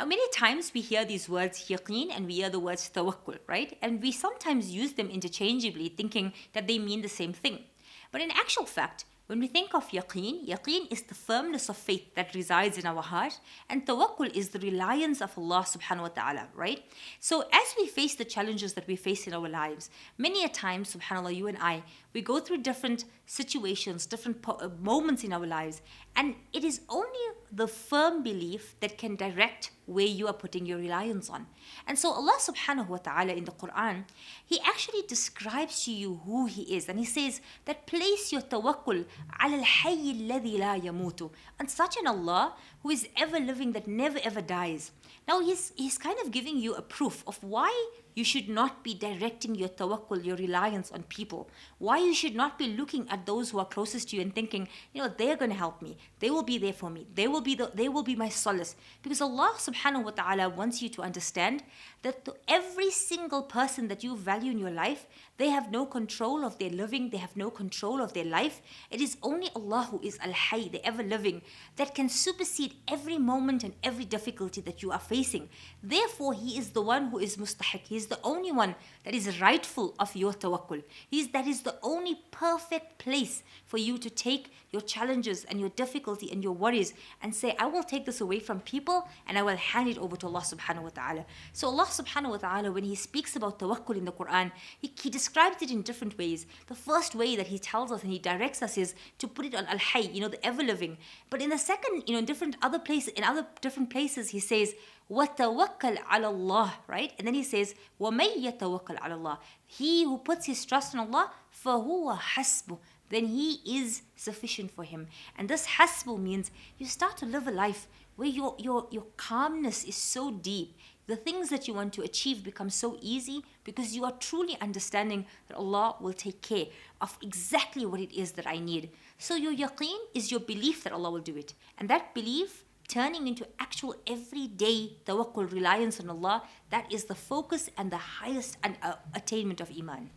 Now, many times we hear these words yaqeen and we hear the words tawakkul, right? And we sometimes use them interchangeably, thinking that they mean the same thing. But in actual fact, when we think of yaqeen, yaqeen is the firmness of faith that resides in our heart, and tawakkul is the reliance of Allah subhanahu wa ta'ala, right? So as we face the challenges that we face in our lives, many a time, subhanAllah, you and I, we go through different situations, different moments in our lives, and it is only the firm belief that can direct where you are putting your reliance on. And so Allah subhanahu wa ta'ala in the Quran, He actually describes to you who He is. And He says that place your tawakkul ala al-hayy alladhi la yamutu, on such an Allah who is ever living, that never ever dies. Now he's kind of giving you a proof of why you should not be directing your tawakkul, your reliance on people. Why you should not be looking at those who are closest to you and thinking, they're going to help me. They will be there for me. They will be my solace. Because Allah subhanahu wa ta'ala wants you to understand that to every single person that you value in your life, they have no control of their living. They have no control of their life. It is only Allah who is Al-Hayy, the ever living, that can supersede every moment and every difficulty that you are facing. Therefore, He is the one who is mustahiq. He is the only one that is rightful of your tawakkul. That is the only perfect place for you to take your challenges and your difficulty and your worries and say, I will take this away from people and I will hand it over to Allah subhanahu wa ta'ala. So Allah subhanahu wa ta'ala, when He speaks about tawakkul in the Quran, He describes it in different ways. The first way that He tells us and He directs us is to put it on Al-Hayy, the ever-living. But in the second, in other different places, He says, وَتَوَكَّلْ عَلَى اللَّهِ, right? And then He says, وَمَن يَتَوَكَّلْ عَلَى اللَّهِ, he who puts his trust in Allah, فَهُوَ حَسْبُهُ, then He is sufficient for him. And this hasbu means you start to live a life where your calmness is so deep. The things that you want to achieve become so easy because you are truly understanding that Allah will take care of exactly what it is that I need. So your yaqeen is your belief that Allah will do it. And that belief turning into actual everyday tawakkul, reliance on Allah, that is the focus and the highest attainment of iman.